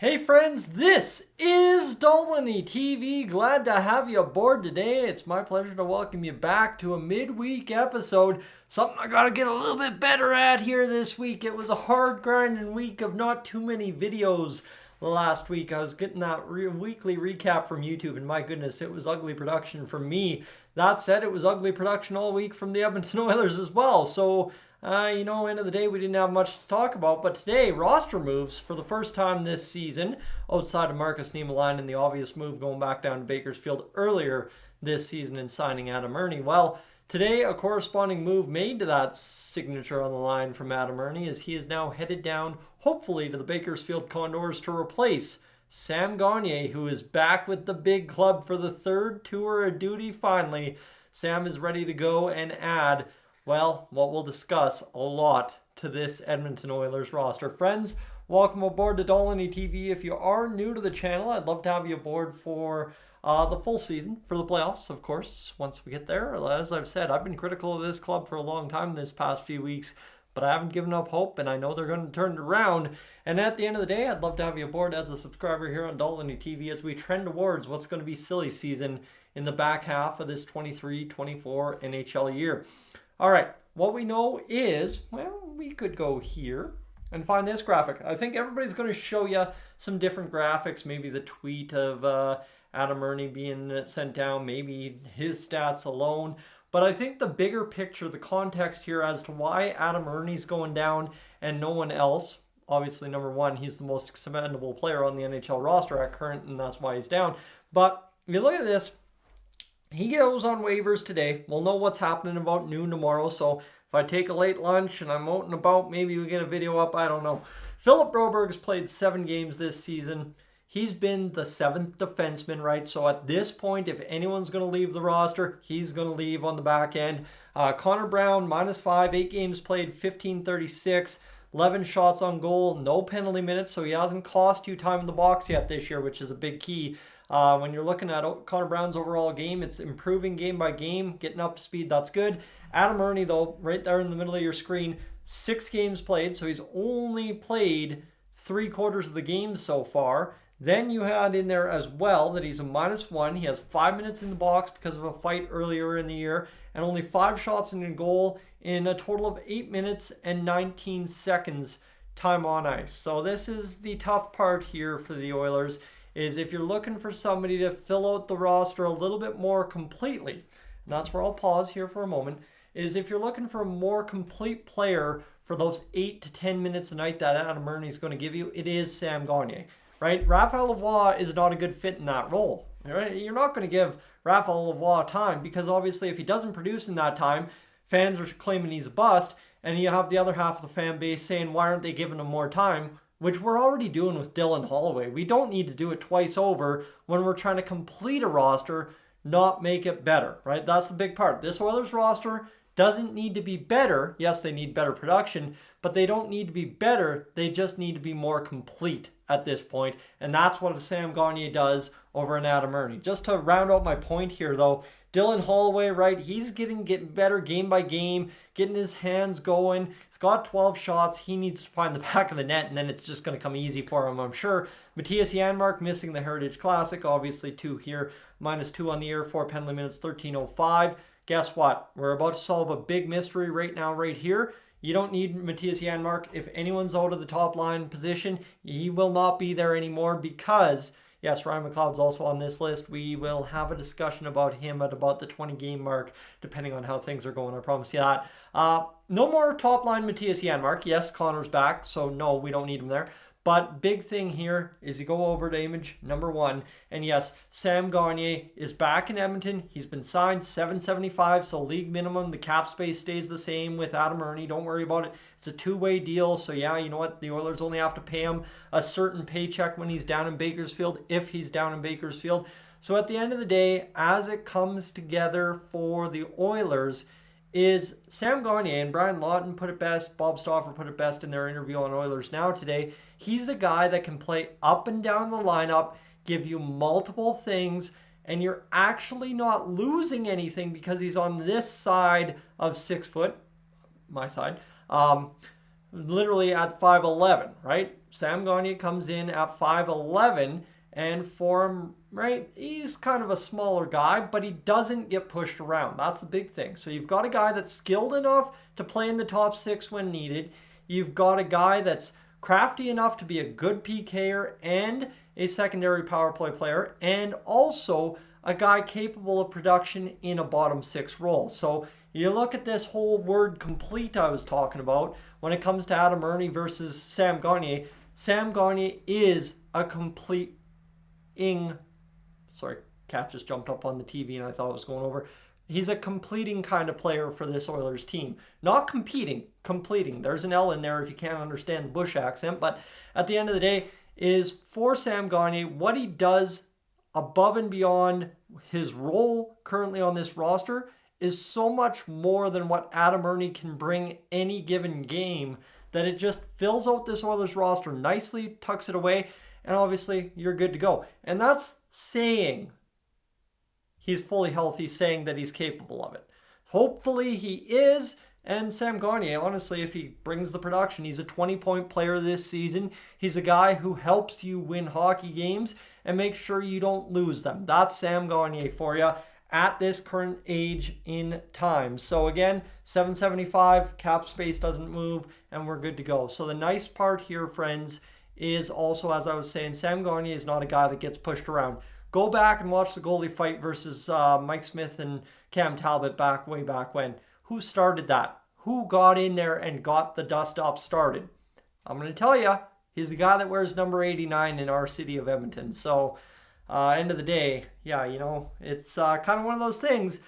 Hey friends, this is Dolynny TV. Glad to have you aboard today. It's my pleasure to welcome you back to a midweek episode. Something I gotta get a little bit better at here this week. It was a hard grinding week of not too many videos last week. I was getting that weekly recap from YouTube, and my goodness, it was ugly production for me. That said, it was ugly production all week from the Edmonton Oilers as well. So end of the day, we didn't have much to talk about. But today, roster moves for the first time this season, outside of Marcus Niemelainen and the obvious move going back down to Bakersfield earlier this season and signing Adam Erne. Well, today, a corresponding move made to that signature on the line from Adam Erne as he is now headed down, hopefully, to the Bakersfield Condors to replace Sam Gagner, who is back with the big club for the third tour of duty finally. Sam is ready to go and add, well, what we'll discuss a lot to this Edmonton Oilers roster. Friends, welcome aboard to Dolynny TV. If you are new to the channel, I'd love to have you aboard for the full season, for the playoffs, of course, once we get there. As I've said, I've been critical of this club for a long time this past few weeks, but I haven't given up hope, and I know they're going to turn it around. And at the end of the day, I'd love to have you aboard as a subscriber here on Dolynny TV as we trend towards what's going to be silly season in the back half of this 23-24 NHL year. All right, what we know is, well, we could go here and find this graphic. I think everybody's going to show you some different graphics, maybe the tweet of Adam Erne being sent down, maybe his stats alone. But I think the bigger picture, the context here as to why Adam Erne's going down and no one else, obviously, number one, he's the most expendable player on the NHL roster at current, and that's why he's down. But you look at this, he goes on waivers today. We'll know what's happening about noon tomorrow. So if I take a late lunch and I'm out and about, maybe we get a video up. I don't know. Philip Broberg's played 7 games this season. He's been the 7th defenseman, right? So at this point, if anyone's going to leave the roster, he's going to leave on the back end. Connor Brown, -5, 8 games played, 1536, 11 shots on goal, no penalty minutes. So he hasn't cost you time in the box yet this year, which is a big key. When you're looking at Connor Brown's overall game, it's improving game by game, getting up to speed. That's good. Adam Erne, though, right there in the middle of your screen, 6 games played. So he's only played 3/4 of the game so far. Then you had in there as well that he's a -1. He has 5 minutes in the box because of a fight earlier in the year and only 5 shots in a goal in a total of 8 minutes and 19 seconds time on ice. So this is the tough part here for the Oilers, is if you're looking for somebody to fill out the roster a little bit more completely, and that's where I'll pause here for a moment, is if you're looking for a more complete player for those 8 to 10 minutes a night that Adam Erne is going to give you, it is Sam Gagner, right? Raphael Lavoie is not a good fit in that role, right? You're not going to give Raphael Lavoie time because obviously if he doesn't produce in that time, fans are claiming he's a bust, and you have the other half of the fan base saying, why aren't they giving him more time? Which we're already doing with Dylan Holloway. We don't need to do it twice over when we're trying to complete a roster, not make it better, right? That's the big part. This Oilers roster doesn't need to be better. Yes, they need better production, but they don't need to be better. They just need to be more complete at this point, and that's what Sam Gagner does over an Adam Erne. Just to round out my point here, though, Dylan Holloway, right, he's getting better game by game, getting his hands going. He's got 12 shots. He needs to find the back of the net, and then it's just going to come easy for him, I'm sure. Matthias Janmark missing the Heritage Classic, obviously 2 here, -2 on the year, 4 penalty minutes, 13:05. Guess what? We're about to solve a big mystery right now, right here. You don't need Matthias Janmark. If anyone's out of the top line position, he will not be there anymore because, yes, Ryan McLeod's also on this list. We will have a discussion about him at about the 20-game mark, depending on how things are going. I promise you that. No more top-line Matthias Janmark. Yes, Connor's back, so no, we don't need him there. But big thing here is you go over to image number 1. And yes, Sam Gagner is back in Edmonton. He's been signed $775, so league minimum. The cap space stays the same with Adam Erne. Don't worry about it. It's a 2-way deal. So yeah, you know what? The Oilers only have to pay him a certain paycheck when he's down in Bakersfield, if he's down in Bakersfield. So at the end of the day, as it comes together for the Oilers, is Sam Gagner, and Brian Lawton put it best, Bob Stauffer put it best in their interview on Oilers Now today. He's a guy that can play up and down the lineup, give you multiple things, and you're actually not losing anything because he's on this side of 6 foot, my side, literally at 5'11", right? Sam Gagner comes in at 5'11", and for him, right, he's kind of a smaller guy, but he doesn't get pushed around. That's the big thing. So you've got a guy that's skilled enough to play in the top six when needed. You've got a guy that's crafty enough to be a good PKer and a secondary power play player, and also a guy capable of production in a bottom six role. So you look at this whole word complete I was talking about when it comes to Adam Erne versus Sam Gagner. Sam Gagner is a complete sorry, cat just jumped up on the TV and I thought it was going over. He's a completing kind of player for this Oilers team. Not competing, completing. There's an L in there if you can't understand the Bush accent, but at the end of the day, is for Sam Gagner, what he does above and beyond his role currently on this roster is so much more than what Adam Erne can bring any given game, that it just fills out this Oilers roster nicely, tucks it away, and obviously you're good to go. And that's saying he's fully healthy, saying that he's capable of it. Hopefully he is. And Sam Gagner, honestly, if he brings the production, he's a 20-point player this season. He's a guy who helps you win hockey games and make sure you don't lose them. That's Sam Gagner for you at this current age in time. So again, 775, cap space doesn't move, and we're good to go. So the nice part here, friends, is also, as I was saying, Sam Gagner is not a guy that gets pushed around. Go back and watch the goalie fight versus Mike Smith and Cam Talbot way back when. Who started that? Who got in there and got the dust up started? I'm going to tell you, he's the guy that wears number 89 in our city of Edmonton. So, end of the day, yeah, you know, it's kind of one of those things.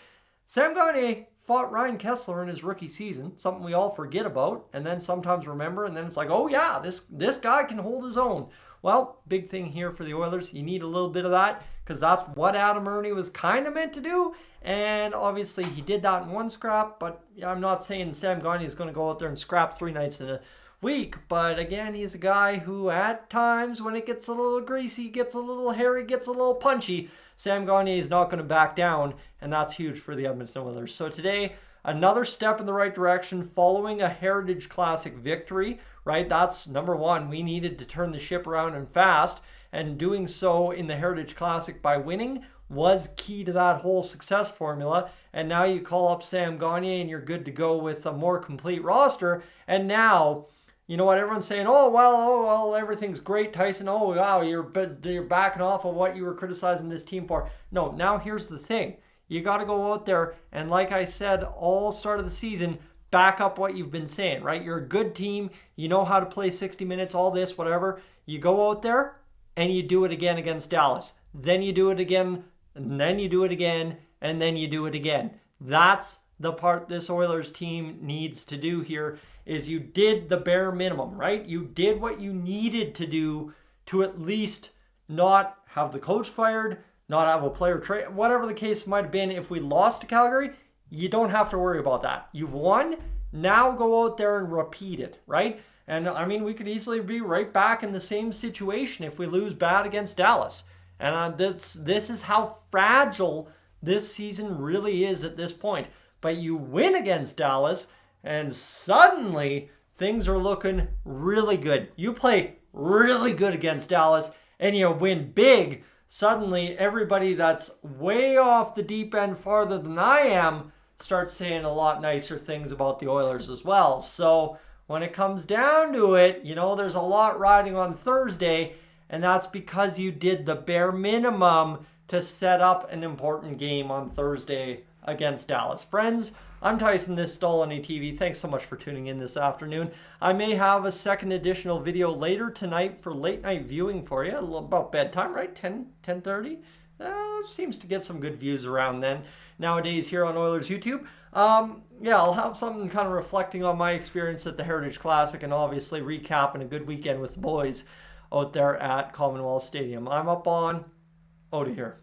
Sam Gagner fought Ryan Kessler in his rookie season, something we all forget about, and then sometimes remember, and then it's like, oh yeah, this guy can hold his own. Well, big thing here for the Oilers, you need a little bit of that, because that's what Adam Erne was kind of meant to do, and obviously he did that in one scrap, but I'm not saying Sam Gagner is going to go out there and scrap 3 nights in a week, but again, he's a guy who at times, when it gets a little greasy, gets a little hairy, gets a little punchy, Sam Gagner is not going to back down, and that's huge for the Edmonton Oilers. So today, another step in the right direction following a Heritage Classic victory, right? That's number one. We needed to turn the ship around and fast, and doing so in the Heritage Classic by winning was key to that whole success formula. And now you call up Sam Gagner and you're good to go with a more complete roster. And now, you know what, everyone's saying, oh, well, everything's great, Tyson. Oh, wow, you're backing off of what you were criticizing this team for. No, now here's the thing. You got to go out there and, like I said, all start of the season, back up what you've been saying, right? You're a good team. You know how to play 60 minutes, all this, whatever. You go out there and you do it again against Dallas. Then you do it again, and then you do it again, and then you do it again. That's the part this Oilers team needs to do here, is you did the bare minimum, right? You did what you needed to do to at least not have the coach fired, not have a player trade, whatever the case might have been. If we lost to Calgary, you don't have to worry about that. You've won. Now go out there and repeat it, right? And I mean, we could easily be right back in the same situation if we lose bad against Dallas. And this is how fragile this season really is at this point. But you win against Dallas, and suddenly things are looking really good. You play really good against Dallas, and you win big. Suddenly, everybody that's way off the deep end farther than I am starts saying a lot nicer things about the Oilers as well. So when it comes down to it, you know, there's a lot riding on Thursday, and that's because you did the bare minimum to set up an important game on Thursday against Dallas. Friends, I'm Tyson, this is Dolynny TV. Thanks so much for tuning in this afternoon. I may have a second additional video later tonight for late night viewing for you, about bedtime, right? 10:30? Seems to get some good views around then nowadays here on Oilers YouTube. Yeah, I'll have something kind of reflecting on my experience at the Heritage Classic and obviously recapping a good weekend with the boys out there at Commonwealth Stadium. I'm up on out of here.